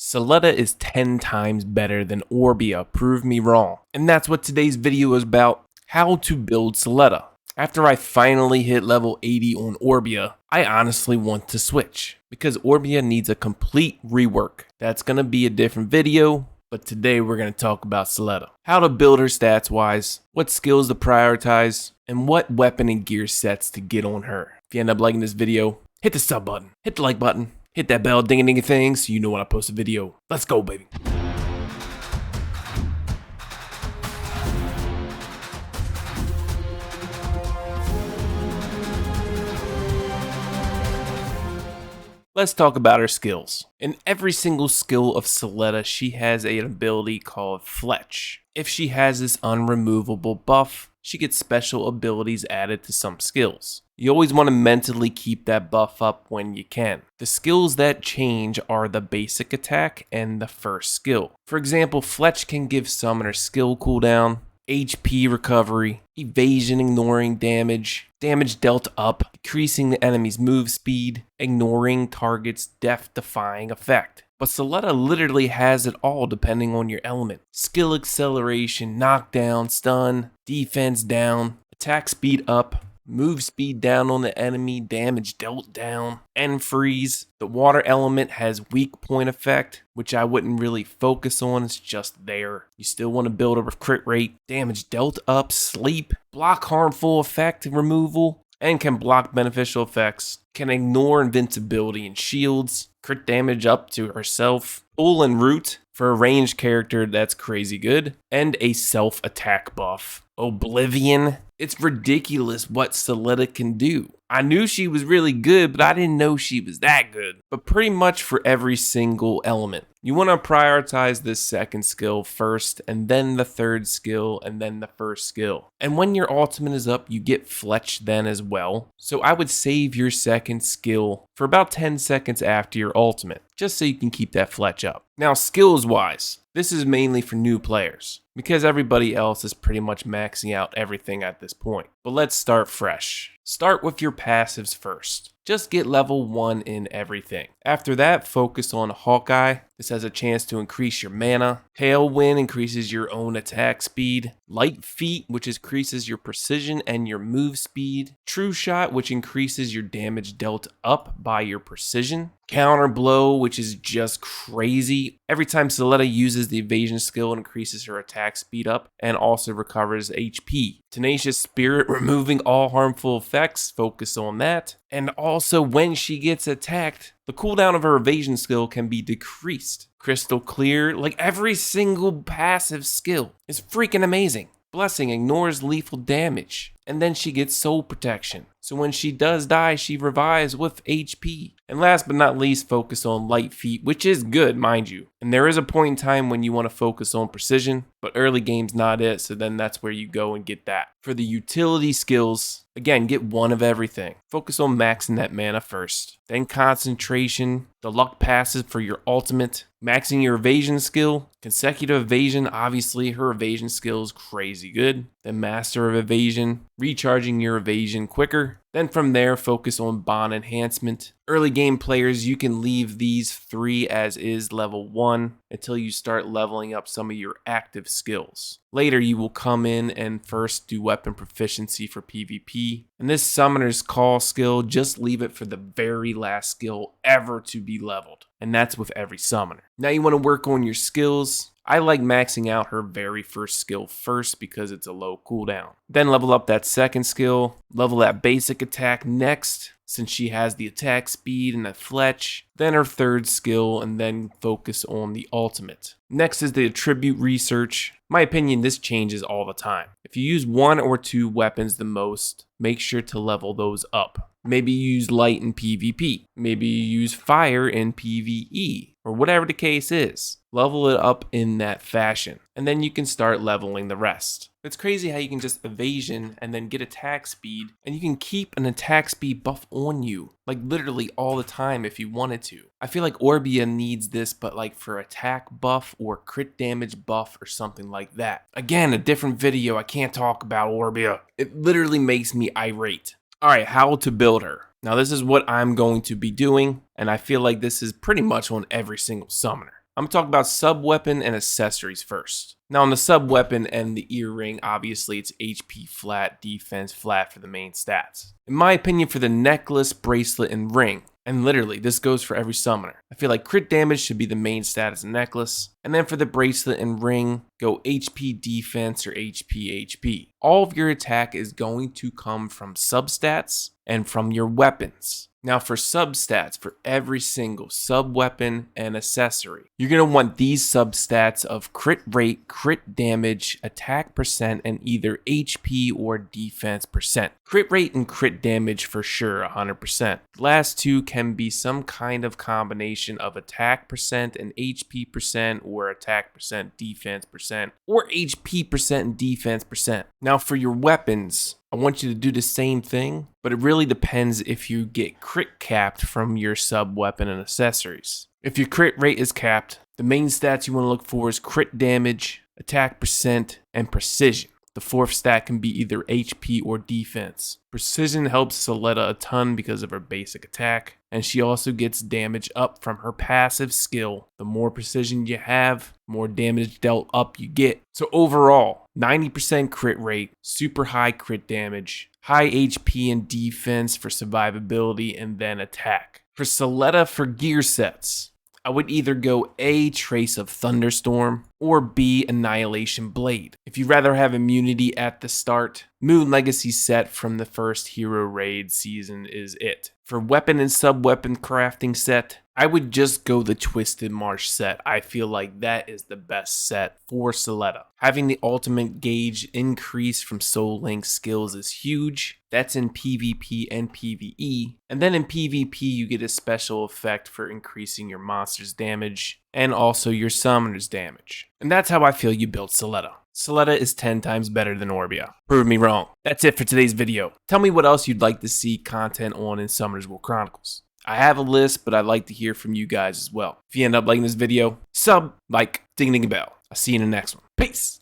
SOLETA is 10 times better than ORBIA, prove me wrong. And that's what today's video is about, how to build SOLETA. After I finally hit level 80 on ORBIA, I honestly want to switch, because ORBIA needs a complete rework. That's going to be a different video, but today we're going to talk about SOLETA. How to build her stats wise, what skills to prioritize, and what weapon and gear sets to get on her. If you end up liking this video, hit the sub button, hit the like button, hit that bell ding-a-ding thing so you know when I post a video. Let's go, baby. Let's talk about her skills. In every single skill of SOLETA, she has an ability called Fletch. If she has this unremovable buff, she gets special abilities added to some skills. You always want to mentally keep that buff up when you can. The skills that change are the basic attack and the first skill. For example, Fletch can give summoner skill cooldown, HP recovery, evasion ignoring damage, damage dealt up, decreasing the enemy's move speed, ignoring target's death-defying effect. But SOLETA literally has it all depending on your element. Skill acceleration, knockdown, stun, defense down, attack speed up, move speed down on the enemy, damage dealt down, and freeze. The water element has weak point effect, which I wouldn't really focus on, it's just there. You still want to build a crit rate, damage dealt up, sleep, block harmful effect removal, and can block beneficial effects, can ignore invincibility and shields, crit damage up to herself, pull and root for a ranged character that's crazy good, and a self-attack buff. Oblivion. It's ridiculous what SOLETA can do. I knew she was really good, but I didn't know she was that good. But pretty much for every single element. You want to prioritize this second skill first, and then the third skill, and then the first skill. And when your ultimate is up, you get Fletch then as well. So I would save your second skill for about 10 seconds after your ultimate, just so you can keep that Fletch up. Now skills wise, this is mainly for new players, because everybody else is pretty much maxing out everything at this point. But let's start fresh. Start with your passives first. Just get level 1 in everything. After that, focus on Hawkeye. This has a chance to increase your mana. Tailwind increases your own attack speed. Light Feet, which increases your precision and your move speed. True Shot, which increases your damage dealt up by your precision. Counter Blow, which is just crazy. Every time SOLETA uses the evasion skill, it increases her attack speed up and also recovers HP. Tenacious Spirit, removing all harmful effects, focus on that. And also when she gets attacked, the cooldown of her evasion skill can be decreased. Crystal Clear, like every single passive skill is freaking amazing. Blessing ignores lethal damage, and then she gets soul protection. So when she does die, she revives with HP. And last but not least, focus on Light Feet, which is good, mind you. And there is a point in time when you want to focus on precision, but early game's not it, so then that's where you go and get that. For the utility skills, again, get one of everything. Focus on maxing that mana first. Then concentration, the luck passes for your ultimate, maxing your evasion skill, consecutive evasion, obviously her evasion skill is crazy good. Then master of evasion, recharging your evasion quicker. Then from there, focus on bond enhancement. Early game players, you can leave these 3 as is level 1 until you start leveling up some of your active skills. Later, you will come in and first do weapon proficiency for PvP. And this summoner's call skill, just leave it for the very last skill ever to be leveled. And that's with every summoner. Now you want to work on your skills. I like maxing out her very first skill first because it's a low cooldown. Then level up that second skill, level that basic attack next, since she has the attack speed and the Fletch, then her third skill, and then focus on the ultimate. Next is the attribute research. In my opinion, this changes all the time. If you use 1 or 2 weapons the most, make sure to level those up. Maybe you use light in PvP. Maybe you use fire in PvE, or whatever the case is. Level it up in that fashion, and then you can start leveling the rest. It's crazy how you can just evasion and then get attack speed, and you can keep an attack speed buff on you, like literally all the time if you wanted to. I feel like ORBIA needs this, but like for attack buff or crit damage buff or something like that. Again, a different video, I can't talk about ORBIA. It literally makes me irate. Alright, how to build her. Now this is what I'm going to be doing, and I feel like this is pretty much on every single summoner. I'm going to talk about sub-weapon and accessories first. Now on the sub-weapon and the earring, obviously it's HP flat, defense flat for the main stats. In my opinion, for the necklace, bracelet, and ring, and literally this goes for every summoner, I feel like crit damage should be the main stat as a necklace, and then for the bracelet and ring, go HP defense or HP. All of your attack is going to come from substats and from your weapons. Now for substats, for every single sub-weapon and accessory, you're going to want these substats of crit rate, crit damage, attack percent, and either HP or defense percent. Crit rate and crit damage for sure, 100%. The last two can be some kind of combination of attack percent and HP percent, or attack percent, defense percent, or HP percent and defense percent. Now for your weapons, I want you to do the same thing, but it really depends if you get crit capped from your sub-weapon and accessories. If your crit rate is capped, the main stats you want to look for is crit damage, attack percent, and precision. The fourth stat can be either HP or defense. Precision helps SOLETA a ton because of her basic attack, and she also gets damage up from her passive skill. The more precision you have, the more damage dealt up you get. So overall, 90% crit rate, super high crit damage, high HP and defense for survivability, and then attack. For SOLETA for gear sets, I would either go A, Trace of Thunderstorm, or B, Annihilation Blade. If you'd rather have immunity at the start, Moon Legacy set from the first Hero Raid season is it. For weapon and sub-weapon crafting set, I would just go the Twisted March set. I feel like that is the best set for SOLETA. Having the ultimate gauge increase from Soul Link skills is huge. That's in PvP and PvE. And then in PvP, you get a special effect for increasing your monster's damage and also your summoner's damage. And that's how I feel you build SOLETA. SOLETA is 10 times better than ORBIA. Prove me wrong. That's it for today's video. Tell me what else you'd like to see content on in Summoner's War Chronicles. I have a list, but I'd like to hear from you guys as well. If you end up liking this video, sub, like, ding ding bell. I'll see you in the next one. Peace!